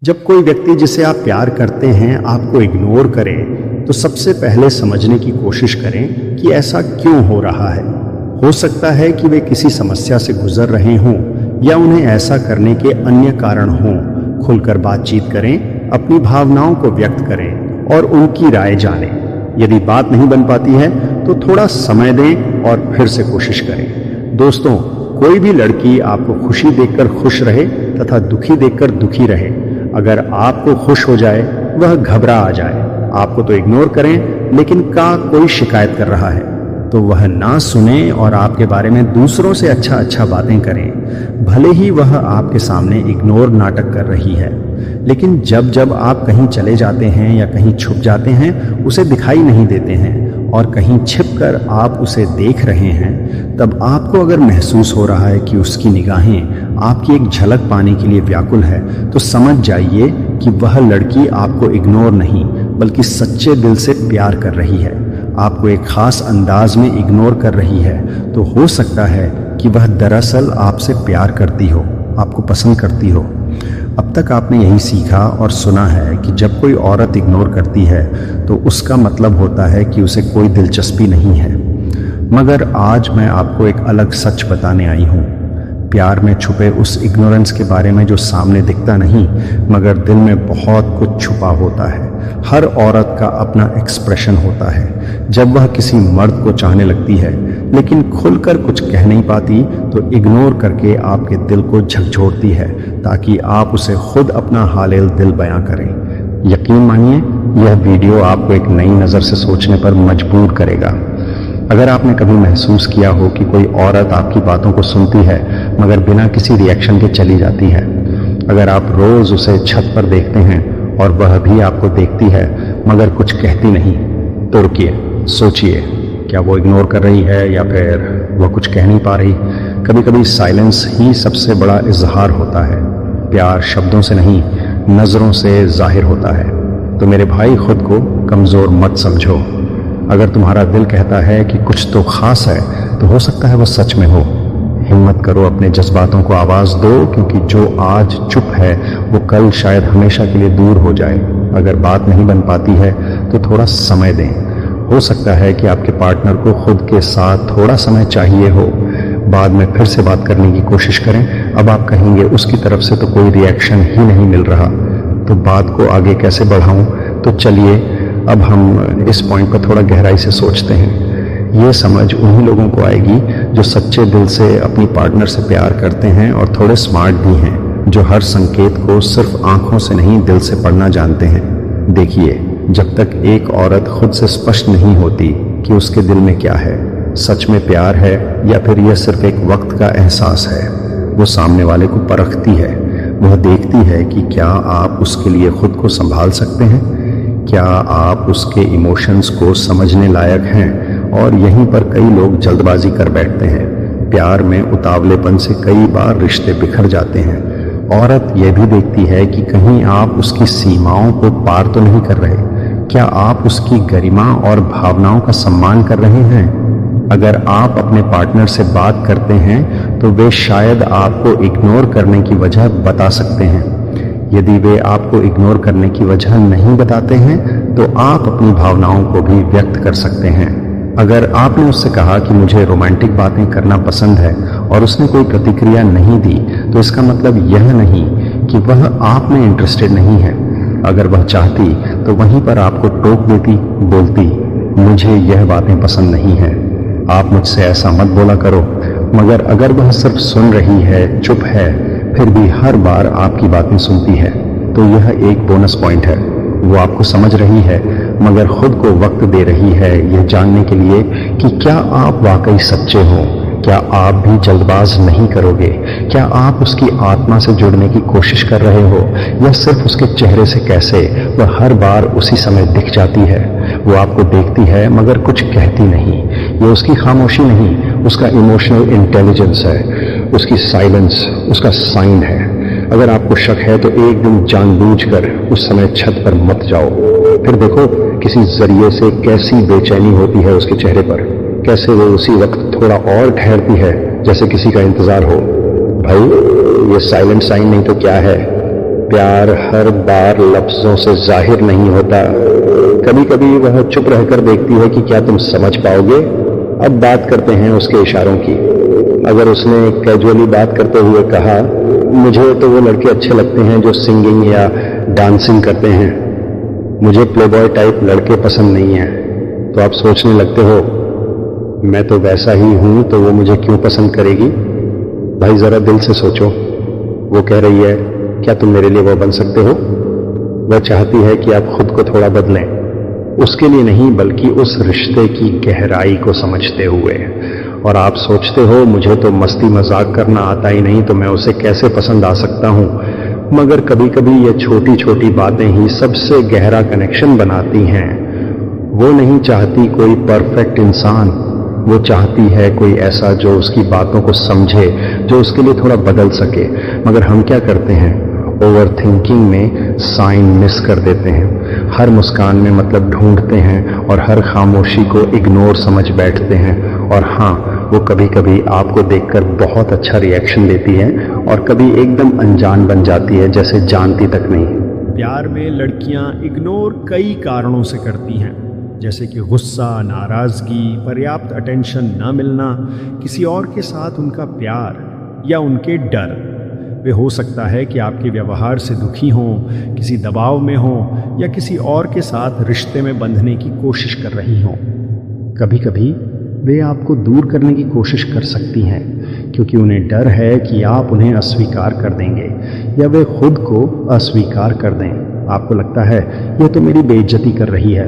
जब कोई व्यक्ति जिसे आप प्यार करते हैं आपको इग्नोर करे तो सबसे पहले समझने की कोशिश करें कि ऐसा क्यों हो रहा है। हो सकता है कि वे किसी समस्या से गुजर रहे हों या उन्हें ऐसा करने के अन्य कारण हों। खुलकर बातचीत करें, अपनी भावनाओं को व्यक्त करें और उनकी राय जानें। यदि बात नहीं बन पाती है तो थोड़ा समय दें और फिर से कोशिश करें। दोस्तों, कोई भी लड़की आपको खुशी देखकर खुश रहे तथा दुखी देखकर दुखी रहे। अगर आपको खुश हो जाए, वह घबरा आ जाए, आपको तो इग्नोर करें, लेकिन कोई शिकायत कर रहा है तो वह ना सुने और आपके बारे में दूसरों से अच्छा बातें करें। भले ही वह आपके सामने इग्नोर नाटक कर रही है, लेकिन जब जब आप कहीं चले जाते हैं या कहीं छुप जाते हैं, उसे दिखाई नहीं देते हैं और कहीं छिपकर आप उसे देख रहे हैं, तब आपको अगर महसूस हो रहा है कि उसकी निगाहें आपकी एक झलक पाने के लिए व्याकुल है, तो समझ जाइए कि वह लड़की आपको इग्नोर नहीं बल्कि सच्चे दिल से प्यार कर रही है। आपको एक खास अंदाज में इग्नोर कर रही है तो हो सकता है कि वह दरअसल आपसे प्यार करती हो, आपको पसंद करती हो। अब तक आपने यही सीखा और सुना है कि जब कोई औरत इग्नोर करती है तो उसका मतलब होता है कि उसे कोई दिलचस्पी नहीं है। मगर आज मैं आपको एक अलग सच बताने आई हूँ। प्यार में छुपे उस इग्नोरेंस के बारे में जो सामने दिखता नहीं, मगर दिल में बहुत कुछ छुपा होता है। हर औरत का अपना एक्सप्रेशन होता है। जब वह किसी मर्द को चाहने लगती है लेकिन खुलकर कुछ कह नहीं पाती, तो इग्नोर करके आपके दिल को झकझोरती है ताकि आप उसे खुद अपना हालेल दिल बयां करें। यकीन मानिए, यह वीडियो आपको एक नई नज़र से सोचने पर मजबूर करेगा। अगर आपने कभी महसूस किया हो कि कोई औरत आपकी बातों को सुनती है मगर बिना किसी रिएक्शन के चली जाती है, अगर आप रोज उसे छत पर देखते हैं और वह भी आपको देखती है मगर कुछ कहती नहीं, तो रुकिए, सोचिए, क्या वो इग्नोर कर रही है या फिर वह कुछ कह नहीं पा रही? कभी कभी साइलेंस ही सबसे बड़ा इजहार होता है। प्यार शब्दों से नहीं, नजरों से जाहिर होता है। तो मेरे भाई, खुद को कमजोर मत समझो। अगर तुम्हारा दिल कहता है कि कुछ तो खास है, तो हो सकता है वो सच में हो। हिम्मत करो, अपने जज्बातों को आवाज दो, क्योंकि जो आज चुप है वो कल शायद हमेशा के लिए दूर हो जाए। अगर बात नहीं बन पाती है तो थोड़ा समय दें। हो सकता है कि आपके पार्टनर को खुद के साथ थोड़ा समय चाहिए हो। बाद में फिर से बात करने की कोशिश करें। अब आप कहेंगे उसकी तरफ से तो कोई रिएक्शन ही नहीं मिल रहा, तो बात को आगे कैसे बढ़ाऊं? तो चलिए अब हम इस पॉइंट पर थोड़ा गहराई से सोचते हैं। ये समझ उन्हीं लोगों को आएगी जो सच्चे दिल से अपनी पार्टनर से प्यार करते हैं और थोड़े स्मार्ट भी हैं, जो हर संकेत को सिर्फ आंखों से नहीं दिल से पढ़ना जानते हैं। देखिए, जब तक एक औरत खुद से स्पष्ट नहीं होती कि उसके दिल में क्या है, सच में प्यार है या फिर यह सिर्फ एक वक्त का एहसास है, वो सामने वाले को परखती है। वह देखती है कि क्या आप उसके लिए खुद को संभाल सकते हैं, क्या आप उसके इमोशंस को समझने लायक हैं। और यहीं पर कई लोग जल्दबाजी कर बैठते हैं। प्यार में उतावलेपन से कई बार रिश्ते बिखर जाते हैं। औरत यह भी देखती है कि कहीं आप उसकी सीमाओं को पार तो नहीं कर रहे, क्या आप उसकी गरिमा और भावनाओं का सम्मान कर रहे हैं। अगर आप अपने पार्टनर से बात करते हैं तो वे शायद आपको इग्नोर करने की वजह बता सकते हैं। यदि वे आपको इग्नोर करने की वजह नहीं बताते हैं तो आप अपनी भावनाओं को भी व्यक्त कर सकते हैं। अगर आपने उससे कहा कि मुझे रोमांटिक बातें करना पसंद है और उसने कोई प्रतिक्रिया नहीं दी, तो इसका मतलब यह नहीं कि वह आप में इंटरेस्टेड नहीं है। अगर वह चाहती तो वहीं पर आपको टोक देती, बोलती, मुझे यह बातें पसंद नहीं है, आप मुझसे ऐसा मत बोला करो। मगर अगर वह सिर्फ सुन रही है, चुप है, फिर भी हर बार आपकी बातें सुनती है, तो यह एक बोनस पॉइंट है। वो आपको समझ रही है मगर खुद को वक्त दे रही है यह जानने के लिए कि क्या आप वाकई सच्चे हो, क्या आप भी जल्दबाज नहीं करोगे, क्या आप उसकी आत्मा से जुड़ने की कोशिश कर रहे हो, या सिर्फ उसके चेहरे से कैसे वह हर बार उसी समय दिख जाती है। वो आपको देखती है मगर कुछ कहती नहीं। ये उसकी खामोशी नहीं, उसका इमोशनल इंटेलिजेंस है। उसकी साइलेंस उसका साइन है। अगर आपको शक है तो एक दिन जानबूझकर उस समय छत पर मत जाओ। फिर देखो किसी जरिए से कैसी बेचैनी होती है उसके चेहरे पर, कैसे वो उसी वक्त थोड़ा और ठहरती है जैसे किसी का इंतजार हो। भाई, ये साइलेंट साइन नहीं तो क्या है? प्यार हर बार लफ्जों से जाहिर नहीं होता। कभी कभी वह चुप रहकर देखती है कि क्या तुम समझ पाओगे। अब बात करते हैं उसके इशारों की। अगर उसने कैजुअली बात करते हुए कहा, मुझे तो वो लड़के अच्छे लगते हैं जो सिंगिंग या डांसिंग करते हैं, मुझे प्लेबॉय टाइप लड़के पसंद नहीं है, तो आप सोचने लगते हो मैं तो वैसा ही हूं तो वो मुझे क्यों पसंद करेगी। भाई जरा दिल से सोचो, वो कह रही है क्या तुम मेरे लिए वो बन सकते हो। वह चाहती है कि आप खुद को थोड़ा बदलें, उसके लिए नहीं बल्कि उस रिश्ते की गहराई को समझते हुए। और आप सोचते हो मुझे तो मस्ती मजाक करना आता ही नहीं, तो मैं उसे कैसे पसंद आ सकता हूं। मगर कभी कभी ये छोटी छोटी बातें ही सबसे गहरा कनेक्शन बनाती हैं। वो नहीं चाहती कोई परफेक्ट इंसान, वो चाहती है कोई ऐसा जो उसकी बातों को समझे, जो उसके लिए थोड़ा बदल सके। मगर हम क्या करते हैं, ओवर थिंकिंग में साइन मिस कर देते हैं। हर मुस्कान में मतलब ढूंढते हैं और हर खामोशी को इग्नोर समझ बैठते हैं। और हाँ, वो कभी कभी आपको देखकर बहुत अच्छा रिएक्शन देती है और कभी एकदम अनजान बन जाती है, जैसे जानती तक नहीं। प्यार में लड़कियां इग्नोर कई कारणों से करती हैं, जैसे कि गुस्सा, नाराजगी, पर्याप्त अटेंशन न मिलना, किसी और के साथ उनका प्यार या उनके डर। वे हो सकता है कि आपके व्यवहार से दुखी हों, किसी दबाव में हों या किसी और के साथ रिश्ते में बंधने की कोशिश कर रही हों। कभी कभी वे आपको दूर करने की कोशिश कर सकती हैं क्योंकि उन्हें डर है कि आप उन्हें अस्वीकार कर देंगे या वे खुद को अस्वीकार कर दें। आपको लगता है यह तो मेरी बेइज्जती कर रही है,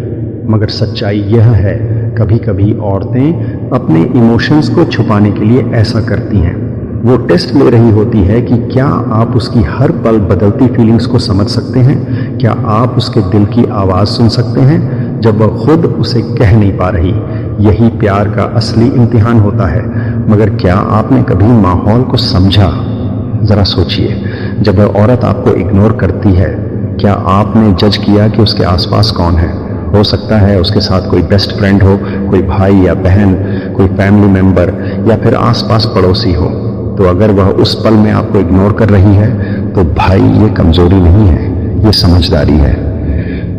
मगर सच्चाई यह है कभी कभी औरतें अपने इमोशंस को छुपाने के लिए ऐसा करती हैं। वो टेस्ट ले रही होती है कि क्या आप उसकी हर पल बदलती फीलिंग्स को समझ सकते हैं, क्या आप उसके दिल की आवाज़ सुन सकते हैं जब वह खुद उसे कह नहीं पा रही। यही प्यार का असली इम्तिहान होता है। मगर क्या आपने कभी माहौल को समझा? ज़रा सोचिए, जब वह औरत आपको इग्नोर करती है, क्या आपने जज किया कि उसके आसपास कौन है? हो सकता है उसके साथ कोई बेस्ट फ्रेंड हो, कोई भाई या बहन, कोई फैमिली मेंबर या फिर आसपास पड़ोसी हो। तो अगर वह उस पल में आपको इग्नोर कर रही है तो भाई ये कमजोरी नहीं है, ये समझदारी है।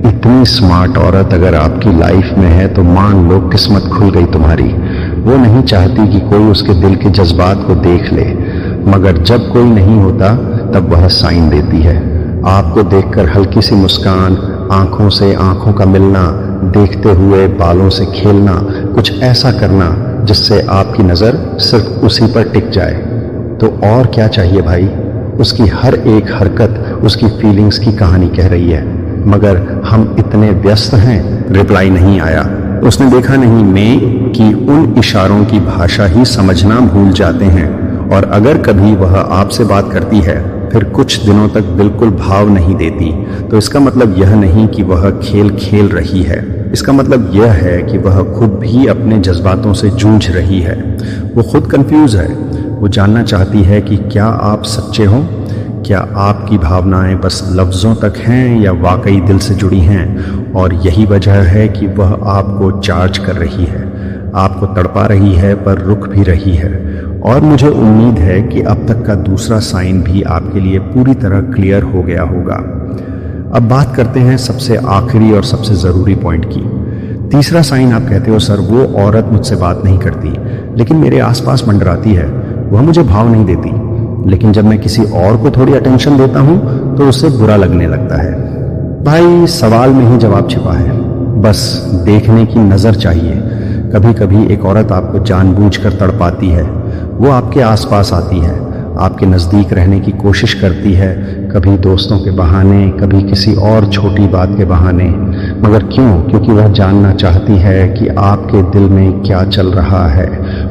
इतनी स्मार्ट औरत अगर आपकी लाइफ में है तो मान लो किस्मत खुल गई तुम्हारी। वो नहीं चाहती कि कोई उसके दिल के जज्बात को देख ले, मगर जब कोई नहीं होता तब वह साइन देती है। आपको देखकर हल्की सी मुस्कान, आंखों से आंखों का मिलना, देखते हुए बालों से खेलना, कुछ ऐसा करना जिससे आपकी नजर सिर्फ उसी पर टिक जाए। तो और क्या चाहिए भाई? उसकी हर एक हरकत उसकी फीलिंग्स की कहानी कह रही है, मगर हम इतने व्यस्त हैं, रिप्लाई नहीं आया। उसने देखा नहीं मैं कि उन इशारों की भाषा ही समझना भूल जाते हैं। और अगर कभी वह आपसे बात करती है फिर कुछ दिनों तक बिल्कुल भाव नहीं देती, तो इसका मतलब यह नहीं कि वह खेल खेल रही है। इसका मतलब यह है कि वह खुद भी अपने जज्बातों से जूझ रही है। वो खुद कंफ्यूज है। वो जानना चाहती है कि क्या आप सच्चे हो, क्या आपकी भावनाएं बस लफ्ज़ों तक हैं या वाकई दिल से जुड़ी हैं। और यही वजह है कि वह आपको चार्ज कर रही है, आपको तड़पा रही है पर रुक भी रही है। और मुझे उम्मीद है कि अब तक का दूसरा साइन भी आपके लिए पूरी तरह क्लियर हो गया होगा। अब बात करते हैं सबसे आखिरी और सबसे ज़रूरी पॉइंट की। तीसरा साइन आप कहते हो सर वो औरत मुझसे बात नहीं करती लेकिन मेरे आसपास मंडराती है, वह मुझे भाव नहीं देती, लेकिन जब मैं किसी और को थोड़ी अटेंशन देता हूं तो उसे बुरा लगने लगता है। भाई सवाल में ही जवाब छिपा है, बस देखने की नज़र चाहिए। कभी कभी एक औरत आपको जानबूझकर तड़पाती है। वो आपके आसपास आती है, आपके नज़दीक रहने की कोशिश करती है, कभी दोस्तों के बहाने, कभी किसी और छोटी बात के बहाने। मगर क्यों? क्योंकि वह जानना चाहती है कि आपके दिल में क्या चल रहा है।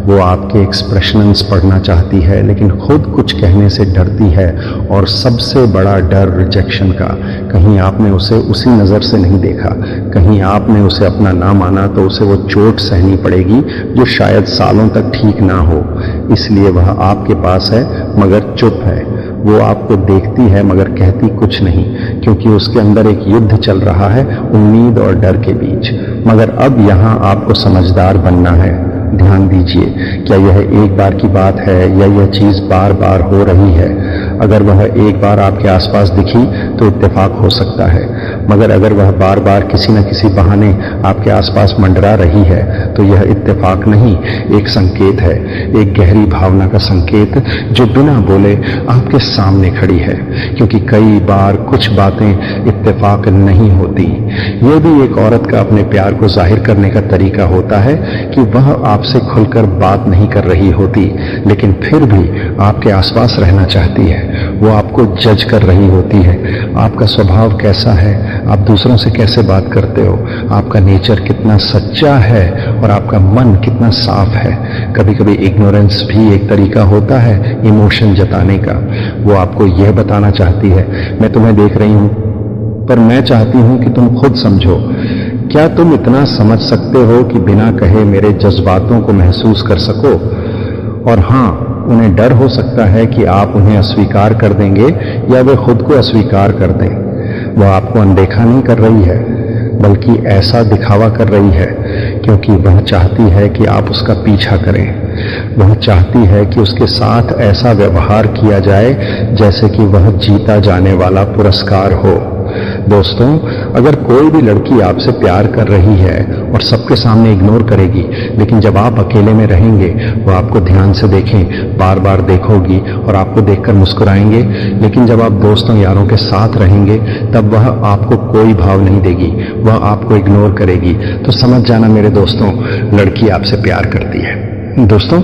वो आपके एक्सप्रेशंस पढ़ना चाहती है लेकिन खुद कुछ कहने से डरती है। और सबसे बड़ा डर रिजेक्शन का। कहीं आपने उसे उसी नज़र से नहीं देखा, कहीं आपने उसे अपना ना माना तो उसे वो चोट सहनी पड़ेगी जो शायद सालों तक ठीक ना हो। इसलिए वह आपके पास है मगर चुप है। वो आपको देखती है मगर कहती कुछ नहीं, क्योंकि उसके अंदर एक युद्ध चल रहा है उम्मीद और डर के बीच। मगर अब यहाँ आपको समझदार बनना है। ध्यान दीजिए, क्या यह एक बार की बात है या यह चीज़ बार बार हो रही है? अगर वह एक बार आपके आसपास दिखी तो इत्तेफाक हो सकता है, मगर अगर वह बार बार किसी न किसी बहाने आपके आसपास मंडरा रही है तो यह इत्तेफाक नहीं, एक संकेत है, एक गहरी भावना का संकेत जो बिना बोले आपके सामने खड़ी है। क्योंकि कई बार कुछ बातें इत्तेफाक नहीं होती। यह भी एक औरत का अपने प्यार को जाहिर करने का तरीका होता है कि वह आपसे खुलकर बात नहीं कर रही होती, लेकिन फिर भी आपके आसपास रहना चाहती है। वो आपको जज कर रही होती है, आपका स्वभाव कैसा है, आप दूसरों से कैसे बात करते हो, आपका नेचर कितना सच्चा है और आपका मन कितना साफ है। कभी कभी इग्नोरेंस भी एक तरीका होता है इमोशन जताने का। वो आपको यह बताना चाहती है, मैं तुम्हें देख रही हूं, पर मैं चाहती हूं कि तुम खुद समझो। क्या तुम इतना समझ सकते हो कि बिना कहे मेरे जज्बातों को महसूस कर सको? और हां, उन्हें डर हो सकता है कि आप उन्हें अस्वीकार कर देंगे या वे खुद को अस्वीकार कर दें। वह आपको अनदेखा नहीं कर रही है, बल्कि ऐसा दिखावा कर रही है क्योंकि वह चाहती है कि आप उसका पीछा करें। वह चाहती है कि उसके साथ ऐसा व्यवहार किया जाए जैसे कि वह जीता जाने वाला पुरस्कार हो। दोस्तों, अगर कोई भी लड़की आपसे प्यार कर रही है और सबके सामने इग्नोर करेगी, लेकिन जब आप अकेले में रहेंगे वह आपको ध्यान से देखें, बार बार देखोगी और आपको देखकर मुस्कुराएंगे, लेकिन जब आप दोस्तों यारों के साथ रहेंगे तब वह आपको कोई भाव नहीं देगी, वह आपको इग्नोर करेगी, तो समझ जाना मेरे दोस्तों, लड़की आपसे प्यार करती है। दोस्तों,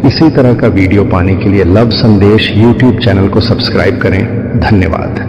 इसी तरह का वीडियो पाने के लिए लव संदेश YouTube चैनल को सब्सक्राइब करें। धन्यवाद।